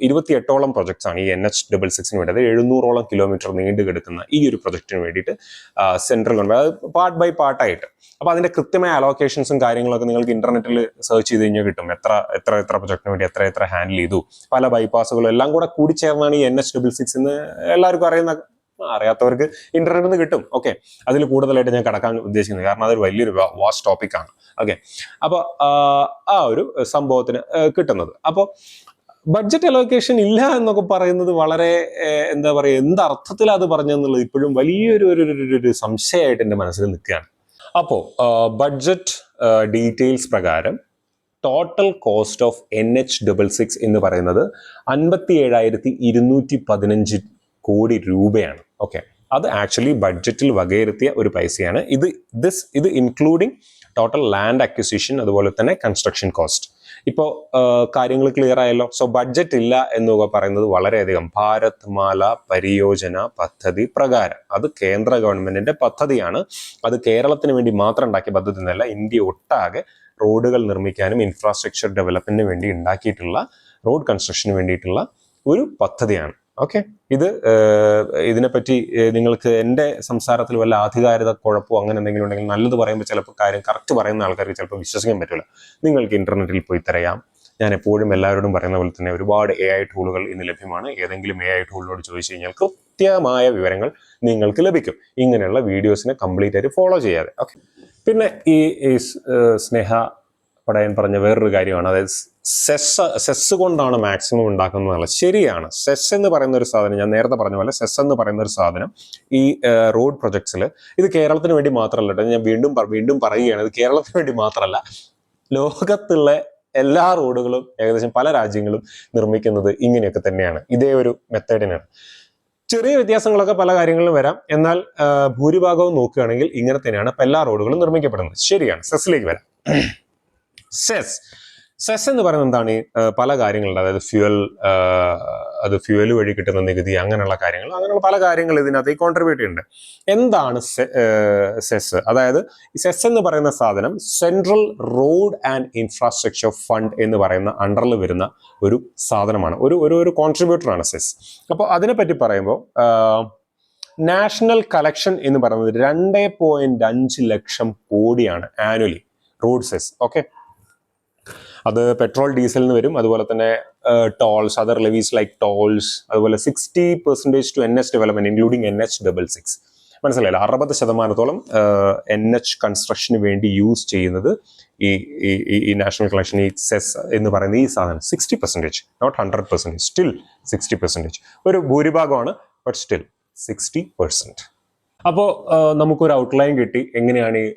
28ഓളം പ്രൊജക്ട്സ് ആണ് ഈ NH66 വേണ്ടി, അതായത് 700ഓളം കിലോമീറ്റർ നീണ്ടു കിടക്കുന്ന ഈ ഒരു പ്രൊജക്ടിന് വേണ്ടിയിട്ട് സെൻട്രൽ ഗവൺമെന്റ്, അതായത് പാർട്ട് ബൈ പാർട്ടായിട്ട്. അപ്പൊ അതിന്റെ കൃത്യമായ അലോക്കേഷൻസും കാര്യങ്ങളൊക്കെ നിങ്ങൾക്ക് ഇന്റർനെറ്റിൽ സെർച്ച് ചെയ്ത് കഴിഞ്ഞാൽ കിട്ടും. എത്ര പ്രൊജക്ടിന് വേണ്ടി എത്ര ഹാൻഡിൽ ചെയ്തു, പല ബൈപ്പാസുകളും എല്ലാം കൂടെ കൂടിച്ചേർന്നാണ് ഈ NH66 എന്ന് എല്ലാവർക്കും അറിയാത്തവർക്ക് ഇന്റർനെറ്റിൽ നിന്ന് കിട്ടും. ഓക്കെ, അതിൽ കൂടുതലായിട്ട് ഞാൻ കടക്കാൻ ഉദ്ദേശിക്കുന്നത്, കാരണം അതൊരു വലിയൊരു വാസ്റ്റ് ടോപ്പിക്കാണ്. ഓക്കെ, അപ്പൊ ആ ഒരു സംഭവത്തിന് കിട്ടുന്നത്. അപ്പോൾ ബഡ്ജറ്റ് അലോക്കേഷൻ ഇല്ല എന്നൊക്കെ പറയുന്നത് വളരെ എന്താ പറയുക, എന്തർത്ഥത്തിലാണ് അത് പറഞ്ഞെന്നുള്ളത് ഇപ്പോഴും വലിയൊരു സംശയമായിട്ട് എൻ്റെ മനസ്സിൽ നിൽക്കുകയാണ്. അപ്പോൾ ബഡ്ജറ്റ് ഡീറ്റെയിൽസ് പ്രകാരം ടോട്ടൽ കോസ്റ്റ് ഓഫ് NH66 എന്ന് പറയുന്നത് 57,215 കോടി രൂപയാണ്. ഓക്കെ, അത് ആക്ച്വലി ബഡ്ജറ്റിൽ വകയിരുത്തിയ ഒരു പൈസയാണ്. ഇത് ഇൻക്ലൂഡിങ് ടോട്ടൽ ലാൻഡ് അക്വിസിഷൻ അതുപോലെ തന്നെ കൺസ്ട്രക്ഷൻ കോസ്റ്റ്. ഇപ്പോൾ കാര്യങ്ങൾ ക്ലിയർ ആയല്ലോ. സോ ബഡ്ജറ്റ് ഇല്ല എന്നൊക്കെ പറയുന്നത് വളരെയധികം ഭാരത് മാല പരിയോജന പദ്ധതി പ്രകാരം, അത് കേന്ദ്ര ഗവൺമെന്റിന്റെ പദ്ധതിയാണ്. അത് കേരളത്തിന് വേണ്ടി മാത്രം ഉണ്ടാക്കിയ പദ്ധതി എന്നല്ല, ഇന്ത്യ ഒട്ടാകെ റോഡുകൾ നിർമ്മിക്കാനും ഇൻഫ്രാസ്ട്രക്ചർ ഡെവലപ്മെന്റിന് വേണ്ടി ഉണ്ടാക്കിയിട്ടുള്ള റോഡ് കൺസ്ട്രക്ഷന് വേണ്ടിയിട്ടുള്ള ഒരു പദ്ധതിയാണ്. ഓക്കെ, ഇതിനെപ്പറ്റി നിങ്ങൾക്ക് എൻ്റെ സംസാരത്തിൽ വല്ല ആധികാരികത കുഴപ്പമോ അങ്ങനെ എന്തെങ്കിലും ഉണ്ടെങ്കിൽ നല്ലത് പറയുമ്പോൾ ചിലപ്പോൾ കാര്യം കറക്റ്റ് പറയുന്ന ആൾക്കാർക്ക് ചിലപ്പോൾ വിശ്വസിക്കാൻ പറ്റില്ല. നിങ്ങൾക്ക് ഇന്റർനെറ്റിൽ പോയി തിരയാം. ഞാൻ എപ്പോഴും എല്ലാവരോടും പറയുന്ന പോലെ തന്നെ ഒരുപാട് AI ടൂളുകൾ ഇന്ന് ലഭ്യമാണ്. ഏതെങ്കിലും AI ടൂളിനോട് ചോദിച്ചു കഴിഞ്ഞാൽ കൃത്യമായ വിവരങ്ങൾ നിങ്ങൾക്ക് ലഭിക്കും, ഇങ്ങനെയുള്ള വീഡിയോസിനെ കംപ്ലീറ്റ് ആയിട്ട് ഫോളോ ചെയ്യാതെ. ഓക്കെ, പിന്നെ ഈ സ്നേഹ പടയൻ പറഞ്ഞ വേറൊരു കാര്യമാണ്, അതായത് സെസ് കൊണ്ടാണ് മാക്സിമം ഉണ്ടാക്കുന്നത്. ശരിയാണ്, സെസ് എന്ന് പറയുന്ന ഒരു സാധനം, ഞാൻ നേരത്തെ പറഞ്ഞ പോലെ സെസ് എന്ന് പറയുന്ന ഒരു സാധനം ഈ റോഡ് പ്രൊജക്ട്സിൽ, ഇത് കേരളത്തിന് വേണ്ടി മാത്രമല്ല കേട്ടോ, ഞാൻ വീണ്ടും പറയുകയാണ്, ഇത് കേരളത്തിന് വേണ്ടി മാത്രമല്ല, ലോകത്തുള്ള എല്ലാ റോഡുകളും ഏകദേശം പല രാജ്യങ്ങളും നിർമ്മിക്കുന്നത് ഇങ്ങനെയൊക്കെ തന്നെയാണ്, ഇതേ ഒരു മെത്തേഡിനാണ്. ചെറിയ വ്യത്യാസങ്ങളൊക്കെ പല കാര്യങ്ങളിലും വരാം, എന്നാൽ ഭൂരിഭാഗവും നോക്കുകയാണെങ്കിൽ ഇങ്ങനെ തന്നെയാണ് എല്ലാ റോഡുകളും നിർമ്മിക്കപ്പെടുന്നത്. ശരിയാണ്, സെസ്സിലേക്ക് വരാം. സെസ് എന്ന് പറയുന്നത് എന്താണ്? പല കാര്യങ്ങളുണ്ട്, അതായത് ഫ്യൂവൽ വഴി കിട്ടുന്ന നികുതി, അങ്ങനെയുള്ള പല കാര്യങ്ങൾ ഇതിനകത്ത് കോൺട്രിബ്യൂട്ട് ചെയ്യുന്നുണ്ട്. എന്താണ് സെസ്? അതായത് സെസ് എന്ന് പറയുന്ന സാധനം central road and infrastructure fund എന്ന് പറയുന്ന അണ്ടറിൽ വരുന്ന ഒരു സാധനമാണ്, ഒരു കോൺട്രിബ്യൂട്ടറാണ് സെസ്. അപ്പോൾ അതിനെപ്പറ്റി പറയുമ്പോൾ നാഷണൽ കളക്ഷൻ എന്ന് പറയുന്നത് 2.5 ലക്ഷം കോടിയാണ് ആനുവലി റോഡ് സെസ്. ഓക്കെ, അത് പെട്രോൾ ഡീസലിന് വരും, അതുപോലെ തന്നെ ടോൾസ്, അതർ ലെവീസ് ലൈക്ക് ടോൾസ്, അതുപോലെ 60% to NH development including NH66. മനസ്സിലായില്ല, 60% NH കൺസ്ട്രക്ഷന് വേണ്ടി യൂസ് ചെയ്യുന്നത് ഈ നാഷണൽ കളക്ഷൻ, ഈ സെസ് എന്ന് പറയുന്ന ഈ സാധനം 60%, നോട്ട് 100%, സ്റ്റിൽ 60%, ഒരു ഭൂരിഭാഗമാണ്, ബട്ട് സ്റ്റിൽ 60%. അപ്പോൾ നമുക്കൊരു ഔട്ട്ലൈൻ കിട്ടി എങ്ങനെയാണ് ഈ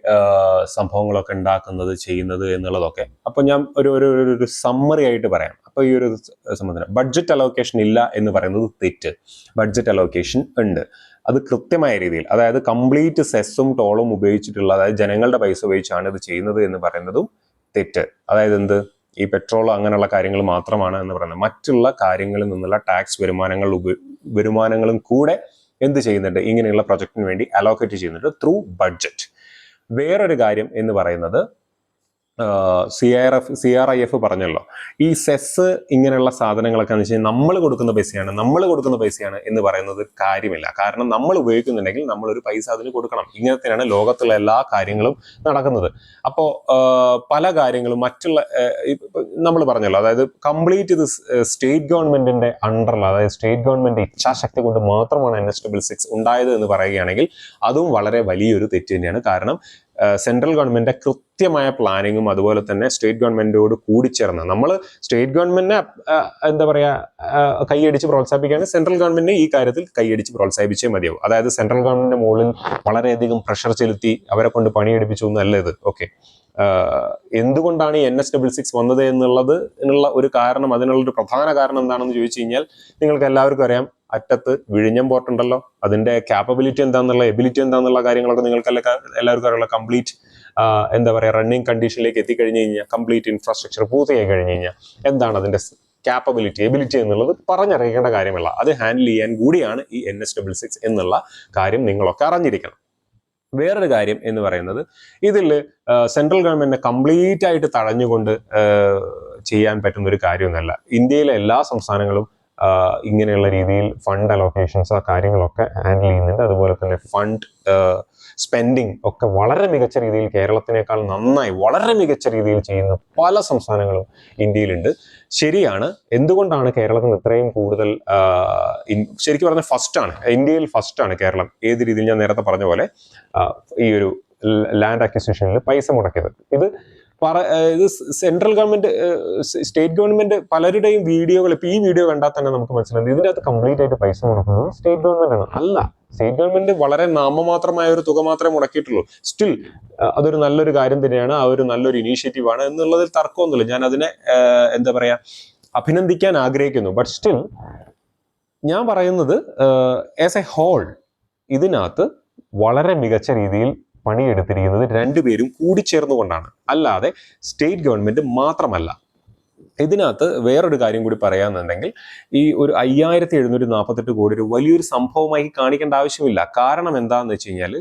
സംഭവങ്ങളൊക്കെ ഉണ്ടാക്കുന്നത്, ചെയ്യുന്നത് എന്നുള്ളതൊക്കെ. അപ്പോൾ ഞാൻ ഒരു സമ്മറി ആയിട്ട് പറയാം. അപ്പോൾ ഈ ഒരു സംബന്ധം, ബഡ്ജറ്റ് അലോക്കേഷൻ ഇല്ല എന്ന് പറയുന്നത് തെറ്റ്. ബഡ്ജറ്റ് അലോക്കേഷൻ ഉണ്ട്, അത് കൃത്യമായ രീതിയിൽ, അതായത് കംപ്ലീറ്റ് സെസ്സും ടോളും ഉപയോഗിച്ചിട്ടുള്ള, അതായത് ജനങ്ങളുടെ പൈസ ഉപയോഗിച്ചാണ് ഇത് ചെയ്യുന്നത് എന്ന് പറയുന്നതും തെറ്റ്. അതായത് എന്ത്, ഈ പെട്രോൾ അങ്ങനെയുള്ള കാര്യങ്ങൾ മാത്രമാണ് എന്ന് പറയുന്നത്, മറ്റുള്ള കാര്യങ്ങളിൽ നിന്നുള്ള ടാക്സ് വരുമാനങ്ങളും കൂടെ എന്ത് ചെയ്യുന്നുണ്ട്, ഇങ്ങനെയുള്ള പ്രൊജക്ടിന് വേണ്ടി അലോക്കേറ്റ് ചെയ്യുന്നുണ്ട് ത്രൂ ബഡ്ജറ്റ്. വേറൊരു കാര്യം എന്ന് പറയുന്നത്, CRIF പറഞ്ഞല്ലോ, ഈ സെസ് ഇങ്ങനെയുള്ള സാധനങ്ങളൊക്കെ എന്ന് വെച്ചാൽ നമ്മൾ കൊടുക്കുന്ന പൈസയാണ് എന്ന് പറയുന്നത് കാര്യമില്ല. കാരണം നമ്മൾ ഉപയോഗിക്കുന്നുണ്ടെങ്കിൽ നമ്മളൊരു പൈസ അതിന് കൊടുക്കണം. ഇങ്ങനത്തെയാണ് ലോകത്തുള്ള എല്ലാ കാര്യങ്ങളും നടക്കുന്നത്. അപ്പോൾ പല കാര്യങ്ങളും മറ്റുള്ള നമ്മൾ പറഞ്ഞല്ലോ, അതായത് കംപ്ലീറ്റ് ഇത് സ്റ്റേറ്റ് ഗവൺമെന്റിന്റെ അണ്ടറിൽ, അതായത് സ്റ്റേറ്റ് ഗവൺമെന്റ് ഇച്ഛാശക്തി കൊണ്ട് മാത്രമാണ് NH66 ഉണ്ടായത് എന്ന് പറയുകയാണെങ്കിൽ അതും വളരെ വലിയൊരു തെറ്റ് തന്നെയാണ്. കാരണം സെൻട്രൽ ഗവൺമെന്റിന്റെ കൃത്യമായ പ്ലാനിങ്ങും അതുപോലെ തന്നെ സ്റ്റേറ്റ് ഗവൺമെന്റിനോട് കൂടിച്ചേർന്ന് നമ്മൾ സ്റ്റേറ്റ് ഗവൺമെന്റിനെ എന്താ പറയാ കൈയടിച്ച് പ്രോത്സാഹിപ്പിക്കുകയാണ്, സെൻട്രൽ ഗവൺമെന്റിനെ ഈ കാര്യത്തിൽ കൈയടിച്ച് പ്രോത്സാഹിപ്പിച്ചേ മതിയാവും. അതായത് സെൻട്രൽ ഗവൺമെന്റിന്റെ മുകളിൽ വളരെയധികം പ്രഷർ ചെലുത്തി അവരെ കൊണ്ട് പണിയെടുപ്പിച്ചു എന്നല്ല ഇത്. ഓക്കെ, എന്തുകൊണ്ടാണ് ഈ NH66 വന്നത് എന്നുള്ള ഒരു കാരണം, അതിനുള്ളൊരു പ്രധാന കാരണം എന്താണെന്ന് ചോദിച്ചു കഴിഞ്ഞാൽ നിങ്ങൾക്ക് എല്ലാവർക്കും അറിയാം, അറ്റത്ത് വിഴിഞ്ഞം പോർട്ട് ഉണ്ടല്ലോ, അതിന്റെ ക്യാപ്പബിലിറ്റി എന്താണെന്നുള്ള, എബിലിറ്റി എന്താണെന്നുള്ള കാര്യങ്ങളൊക്കെ നിങ്ങൾക്ക് എല്ലാവർക്കും അറിയാം. കംപ്ലീറ്റ് എന്താ പറയുക, റണ്ണിങ് കണ്ടീഷനിലേക്ക് എത്തിക്കഴിഞ്ഞ് കഴിഞ്ഞാൽ, കംപ്ലീറ്റ് ഇൻഫ്രാസ്ട്രക്ചർ പൂർത്തിയായി കഴിഞ്ഞ് കഴിഞ്ഞാൽ എന്താണ് അതിന്റെ ക്യാപ്പബിലിറ്റി, എബിലിറ്റി എന്നുള്ളത് പറഞ്ഞറിയിക്കേണ്ട കാര്യമല്ല. അത് ഹാൻഡിൽ ചെയ്യാൻ കൂടിയാണ് ഈ NH66 എന്നുള്ള കാര്യം നിങ്ങളൊക്കെ അറിഞ്ഞിരിക്കണം. വേറൊരു കാര്യം എന്ന് പറയുന്നത്, ഇതിൽ സെൻട്രൽ ഗവൺമെന്റിനെ കംപ്ലീറ്റ് ആയിട്ട് തടഞ്ഞുകൊണ്ട് ചെയ്യാൻ പറ്റുന്ന ഒരു കാര്യമൊന്നുമല്ല. ഇന്ത്യയിലെ എല്ലാ സംസ്ഥാനങ്ങളും ഇങ്ങനെയുള്ള രീതിയിൽ ഫണ്ട് അലോക്കേഷൻസ് ആ കാര്യങ്ങളൊക്കെ ഹാൻഡിൽ ചെയ്യുന്നുണ്ട്. അതുപോലെ തന്നെ ഫണ്ട് സ്പെൻഡിങ് ഒക്കെ വളരെ മികച്ച രീതിയിൽ, കേരളത്തിനേക്കാൾ നന്നായി വളരെ മികച്ച രീതിയിൽ ചെയ്യുന്ന പല സംസ്ഥാനങ്ങളും ഇന്ത്യയിലുണ്ട്. ശരിയാണ്, എന്തുകൊണ്ടാണ് കേരളത്തിന് ഇത്രയും കൂടുതൽ, ശരിക്കും പറഞ്ഞാൽ ഫസ്റ്റാണ്, ഇന്ത്യയിൽ ഫസ്റ്റാണ് കേരളം. ഏത് രീതിയിൽ ഞാൻ നേരത്തെ പറഞ്ഞ പോലെ ഈ ഒരു ലാൻഡ് അക്വിസിഷനിൽ പൈസ മുടക്കിയത്. ഇത് സെൻട്രൽ ഗവൺമെന്റ്, സ്റ്റേറ്റ് ഗവൺമെന്റ് പലരുടെയും വീഡിയോകൾ, ഇപ്പൊ ഈ വീഡിയോ കണ്ടാൽ തന്നെ നമുക്ക് മനസ്സിലാവും ഇതിന്റെ അകത്ത് കംപ്ലീറ്റ് ആയിട്ട് പൈസ മുടക്കുന്നത് സ്റ്റേറ്റ് ഗവൺമെന്റ് ആണ്. അല്ല, സ്റ്റേറ്റ് ഗവൺമെന്റ് വളരെ നാമമാത്രമായ ഒരു തുക മാത്രമേ മുടക്കിയിട്ടുള്ളൂ. സ്റ്റിൽ അതൊരു നല്ലൊരു കാര്യം തന്നെയാണ്, ആ ഒരു നല്ലൊരു ഇനീഷ്യേറ്റീവ് ആണ് എന്നുള്ളതിൽ തർക്കമൊന്നുമില്ല. ഞാൻ അതിനെ എന്താ പറയാ അഭിനന്ദിക്കാൻ ആഗ്രഹിക്കുന്നു. ബട്ട് സ്റ്റിൽ ഞാൻ പറയുന്നത് ആസ് എ ഹോൾ ഇതിനകത്ത് വളരെ മികച്ച രീതിയിൽ പണിയെടുത്തിരിക്കുന്നത് രണ്ടുപേരും കൂടിച്ചേർന്നുകൊണ്ടാണ്, അല്ലാതെ സ്റ്റേറ്റ് ഗവൺമെന്റ് മാത്രമല്ല. ഇതിനകത്ത് വേറൊരു കാര്യം കൂടി പറയാന്നുണ്ടെങ്കിൽ, ഈ ഒരു 5748 കോടി ഒരു വലിയൊരു സംഭവമായി കാണിക്കേണ്ട ആവശ്യമില്ല. കാരണം എന്താണെന്ന് വെച്ച് കഴിഞ്ഞാൽ,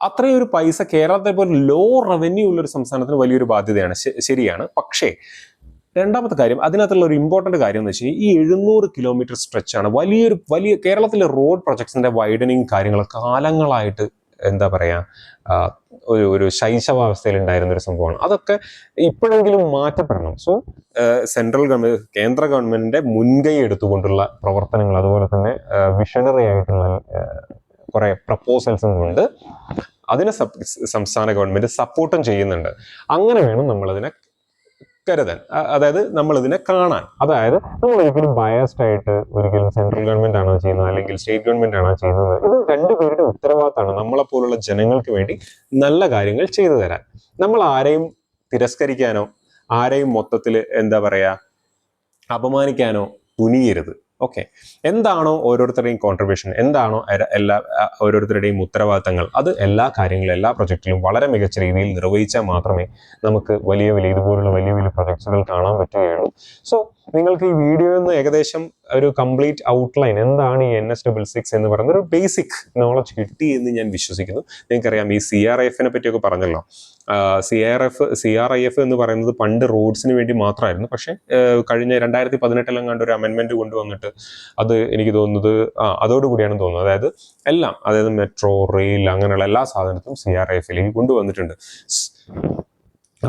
അത്രയൊരു പൈസ കേരളത്തെ പോലെ ലോ റവന്യൂ ഉള്ളൊരു സംസ്ഥാനത്തിന് വലിയൊരു ബാധ്യതയാണ്, ശരിയാണ്. പക്ഷേ രണ്ടാമത്തെ കാര്യം, അതിനകത്തുള്ള ഒരു ഇമ്പോർട്ടന്റ് കാര്യം എന്ന് വെച്ച് കഴിഞ്ഞാൽ ഈ 700 കിലോമീറ്റർ സ്ട്രെച്ചാണ് വലിയ കേരളത്തിലെ റോഡ് പ്രൊജക്ട്സിന്റെ വൈഡനിങ് കാര്യങ്ങൾ കാലങ്ങളായിട്ട് എന്താ പറയാ ഒരു ശൈശവാവസ്ഥയിൽ ഉണ്ടായിരുന്ന ഒരു സംഭവമാണ്. അതൊക്കെ ഇപ്പോഴെങ്കിലും മാറ്റപ്പെടണം. സോ സെൻട്രൽ ഗവൺമെന്റ്, കേന്ദ്ര ഗവൺമെന്റിന്റെ മുൻകൈ എടുത്തുകൊണ്ടുള്ള പ്രവർത്തനങ്ങൾ, അതുപോലെ തന്നെ വിഷണറി ആയിട്ടുള്ള കുറെ പ്രപ്പോസൽസും കൊണ്ട് അതിനെ സംസ്ഥാന ഗവൺമെന്റ് സപ്പോർട്ടും ചെയ്യുന്നുണ്ട്. അങ്ങനെ വേണം നമ്മളതിനെ കരുതാൻ, അതായത് നമ്മളിതിനെ കാണാൻ. അതായത് നമ്മൾ ഒരിക്കലും ബയസ്ഡ് ആയിട്ട് ഒരിക്കലും സെൻട്രൽ ഗവൺമെന്റ് ആണോ ചെയ്യുന്നത് അല്ലെങ്കിൽ സ്റ്റേറ്റ് ഗവൺമെന്റ് ആണോ ചെയ്യുന്നത്, ഇത് രണ്ടുപേരുടെ ഉത്തരവാദിത്തമാണ് നമ്മളെ പോലുള്ള ജനങ്ങൾക്ക് വേണ്ടി നല്ല കാര്യങ്ങൾ ചെയ്തു തരാൻ. നമ്മൾ ആരെയും തിരസ്കരിക്കാനോ ആരെയും മൊത്തത്തിൽ എന്താ പറയാ അപമാനിക്കാനോ തുനിയരുത്. ഓക്കെ, എന്താണോ ഓരോരുത്തരുടെയും കോൺട്രിബ്യൂഷൻ, എന്താണോ ഓരോരുത്തരുടെയും ഉത്തരവാദിത്തങ്ങൾ, അത് എല്ലാ കാര്യങ്ങളും എല്ലാ പ്രൊജക്റ്റിലും വളരെ മികച്ച രീതിയിൽ നിർവഹിച്ചാൽ മാത്രമേ നമുക്ക് ഇതുപോലുള്ള വലിയ പ്രൊജക്ട്സുകൾ കാണാൻ പറ്റുകയുള്ളൂ. സോ നിങ്ങൾക്ക് ഈ വീഡിയോയിൽ നിന്ന് ഏകദേശം ഒരു കംപ്ലീറ്റ് ഔട്ട്ലൈൻ, എന്താണ് ഈ NS66 എന്ന് പറയുന്ന ഒരു ബേസിക് നോളജ് കിട്ടി എന്ന് ഞാൻ വിശ്വസിക്കുന്നു. നിങ്ങൾക്കറിയാം, ഈ CRIF-നെ പറ്റിയൊക്കെ പറഞ്ഞല്ലോ. CRIF എന്ന് പറയുന്നത് പണ്ട് റോഡ്സിന് വേണ്ടി മാത്രമായിരുന്നു. പക്ഷെ കഴിഞ്ഞ 2018 കണ്ട് ഒരു അമെൻമെന്റ് കൊണ്ടുവന്നിട്ട് അത് എനിക്ക് തോന്നുന്നത് അതോടുകൂടിയാണെന്ന് തോന്നുന്നത്. അതായത് മെട്രോ, റെയിൽ, അങ്ങനെയുള്ള എല്ലാ സാധനത്തും CRIF-ലേക്ക് കൊണ്ടുവന്നിട്ടുണ്ട്.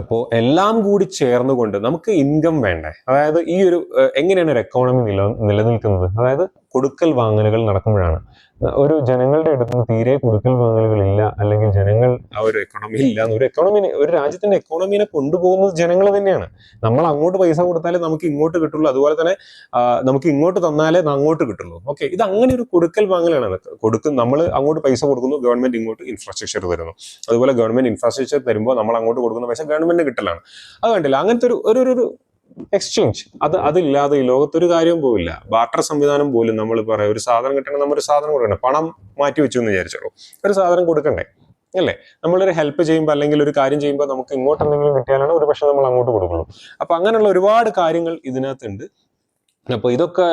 അപ്പോൾ എല്ലാം കൂടി ചേർന്നുകൊണ്ട് നമുക്ക് ഇൻകം വേണ്ടേ? അതായത് ഈ ഒരു എങ്ങനെയാണ് ഒരു എക്കോണമി നിലനിൽക്കുന്നത്? അതായത് കൊടുക്കൽ വാങ്ങലുകൾ നടക്കുമ്പോഴാണ്. ഒരു ജനങ്ങളുടെ അടുത്ത് നിന്ന് തീരെ കൊടുക്കൽ വാങ്ങലുകളില്ല, അല്ലെങ്കിൽ ജനങ്ങൾ ആ ഒരു എക്കോണമി ഇല്ല. ഒരു രാജ്യത്തിന്റെ എക്കോണമിനെ കൊണ്ടുപോകുന്നത് ജനങ്ങൾ തന്നെയാണ്. നമ്മൾ അങ്ങോട്ട് പൈസ കൊടുത്താലേ നമുക്ക് ഇങ്ങോട്ട് കിട്ടുള്ളൂ, അതുപോലെ തന്നെ നമുക്ക് ഇങ്ങോട്ട് തന്നാലേ അങ്ങോട്ട് കിട്ടുള്ളൂ. ഓക്കെ, ഇത് അങ്ങനെ ഒരു കൊടുക്കൽ വാങ്ങലാണ്. നമ്മൾ അങ്ങോട്ട് പൈസ കൊടുക്കുന്നു, ഗവൺമെന്റ് ഇങ്ങോട്ട് ഇൻഫ്രാസ്ട്രക്ചർ തരുന്നു. അതുപോലെ ഗവൺമെന്റ് ഇൻഫ്രാസ്ട്രക്ചർ തരുമ്പോൾ നമ്മൾ അങ്ങോട്ട് കൊടുക്കുന്ന പൈസ ഗവൺമെന്റിന് കിട്ടലാണ്. അത് കണ്ടില്ല, അങ്ങനത്തെ ഒരു എക്സ്ചേഞ്ച് അതില്ലാതെ ഈ ലോകത്തൊരു കാര്യവും പോവില്ല. ബാർട്ടർ സംവിധാനം പോലും നമ്മൾ പറയാം, ഒരു സാധനം കിട്ടണം, നമ്മളൊരു സാധനം കൊടുക്കണ്ടേ? പണം മാറ്റി വെച്ചു എന്ന് വിചാരിച്ചോളൂ, ഒരു സാധനം കൊടുക്കണ്ടേ? അല്ലേ? നമ്മളൊരു ഹെൽപ്പ് ചെയ്യുമ്പോൾ അല്ലെങ്കിൽ ഒരു കാര്യം ചെയ്യുമ്പോൾ നമുക്ക് ഇങ്ങോട്ട് എന്തെങ്കിലും കിട്ടിയാലാണ് ഒരു പക്ഷെ നമ്മൾ അങ്ങോട്ട് കൊടുക്കുള്ളൂ. അപ്പൊ അങ്ങനെയുള്ള ഒരുപാട് കാര്യങ്ങൾ ഇതിനകത്തുണ്ട്. അപ്പൊ ഇതൊക്കെ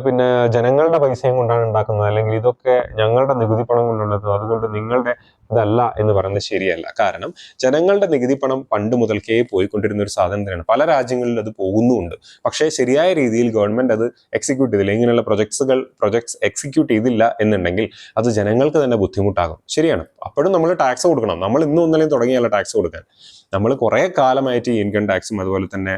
പിന്നെ ജനങ്ങളുടെ പൈസയും കൊണ്ടാണ് ഉണ്ടാക്കുന്നത്, അല്ലെങ്കിൽ ഇതൊക്കെ ഞങ്ങളുടെ നികുതി പണം കൊണ്ടുള്ളത്, അതുകൊണ്ട് നിങ്ങളുടെ ഇതല്ല എന്ന് പറയുന്നത് ശരിയല്ല. കാരണം ജനങ്ങളുടെ നികുതി പണം പണ്ട് മുതൽക്കേ പോയിക്കൊണ്ടിരുന്ന ഒരു സാധനം തന്നെയാണ്. പല രാജ്യങ്ങളിലും അത് പോകുന്നുമുണ്ട്. പക്ഷേ ശരിയായ രീതിയിൽ ഗവൺമെന്റ് അത് എക്സിക്യൂട്ട് ചെയ്തില്ല, ഇങ്ങനെയുള്ള പ്രൊജക്ട്സ് എക്സിക്യൂട്ട് ചെയ്തില്ല എന്നുണ്ടെങ്കിൽ അത് ജനങ്ങൾക്ക് തന്നെ ബുദ്ധിമുട്ടാകും. ശരിയാണ്. അപ്പോഴും നമ്മൾ ടാക്സ് കൊടുക്കണം. നമ്മൾ ഇന്നും ഒന്നല്ലെങ്കിൽ തുടങ്ങിയല്ല ടാക്സ് കൊടുക്കാൻ. നമ്മൾ കുറെ കാലമായിട്ട് ഈ ഇൻകം ടാക്സും അതുപോലെ തന്നെ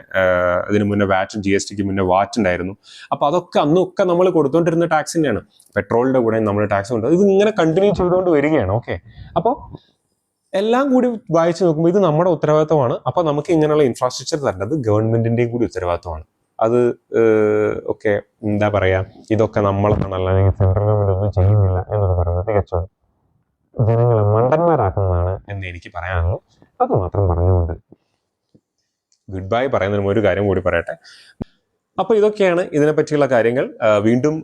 ഇതിന് മുന്നേ വാറ്റും GSTക്ക് മുന്നേ വാറ്റ് ഉണ്ടായിരുന്നു. അപ്പൊ അതൊക്കെ അന്നൊക്കെ നമ്മൾ കൊടുത്തോണ്ടിരുന്ന ടാക്സ് തന്നെയാണ്. പെട്രോളിന്റെ കൂടെ നമ്മൾ ടാക്സ് ഉണ്ട്. ഇത് ഇങ്ങനെ കണ്ടിന്യൂ ചെയ്തുകൊണ്ട് വരികയാണ്. ഓക്കെ, അപ്പോൾ എല്ലാം കൂടി വായിച്ചു നോക്കുമ്പോൾ ഇത് നമ്മുടെ ഉത്തരവാദിത്തമാണ്. അപ്പൊ നമുക്ക് ഇങ്ങനെയുള്ള ഇൻഫ്രാസ്ട്രക്ചർ തരേണ്ടത് ഗവൺമെന്റിന്റെയും കൂടി ഉത്തരവാദിത്തമാണ്. അത് ഒക്കെ എന്താ പറയാ, ഇതൊക്കെ നമ്മളാണ്, അല്ലെങ്കിൽ സെൻട്രൽ ഗവൺമെന്റ് ഒന്നും ചെയ്യുന്നില്ല എന്ന് പറയുന്നത് തികച്ചും ജനങ്ങളെ മണ്ടന്മാരാക്കുന്നതാണ് എന്ന് എനിക്ക് പറയാനുള്ളൂ. അത് മാത്രം പറഞ്ഞുകൊണ്ട് ഗുഡ് ബൈ പറയുന്നതിന് ഒരു കാര്യം കൂടി പറയട്ടെ. അപ്പൊ ഇതൊക്കെയാണ് ഇതിനെപ്പറ്റിയുള്ള കാര്യങ്ങൾ. വീണ്ടും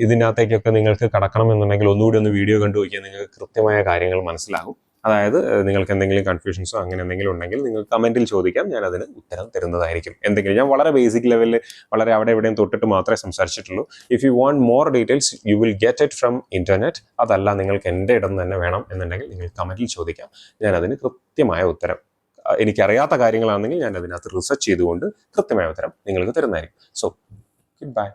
ഇതിനകത്തേക്കൊക്കെ നിങ്ങൾക്ക് കടക്കണമെന്നുണ്ടെങ്കിൽ ഒന്നുകൂടി ഒന്ന് വീഡിയോ കണ്ടു നോക്കിയാൽ നിങ്ങൾക്ക് കൃത്യമായ കാര്യങ്ങൾ മനസ്സിലാകും. അതായത് നിങ്ങൾക്ക് എന്തെങ്കിലും കൺഫ്യൂഷൻസോ അങ്ങനെ എന്തെങ്കിലും ഉണ്ടെങ്കിൽ നിങ്ങൾക്ക് കമന്റിൽ ചോദിക്കാം, ഞാൻ അതിന് ഉത്തരം തരുന്നതായിരിക്കും. ഞാൻ വളരെ ബേസിക് ലെവലിൽ വളരെ അവിടെ എവിടെയും തൊട്ടിട്ട് മാത്രമേ സംസാരിച്ചിട്ടുള്ളൂ. If you want more details you will get it from internet. അതല്ല നിങ്ങൾക്ക് എൻ്റെ ഇടം തന്നെ വേണം എന്നുണ്ടെങ്കിൽ നിങ്ങൾ കമന്റിൽ ചോദിക്കാം, ഞാൻ അതിന് കൃത്യമായ ഉത്തരം, എനിക്കറിയാത്ത കാര്യങ്ങളാണെങ്കിൽ ഞാൻ അതിനകത്ത് റിസർച്ച് ചെയ്തുകൊണ്ട് കൃത്യമായ ഉത്തരം നിങ്ങൾക്ക് തരുന്നതായിരിക്കും. So good bye.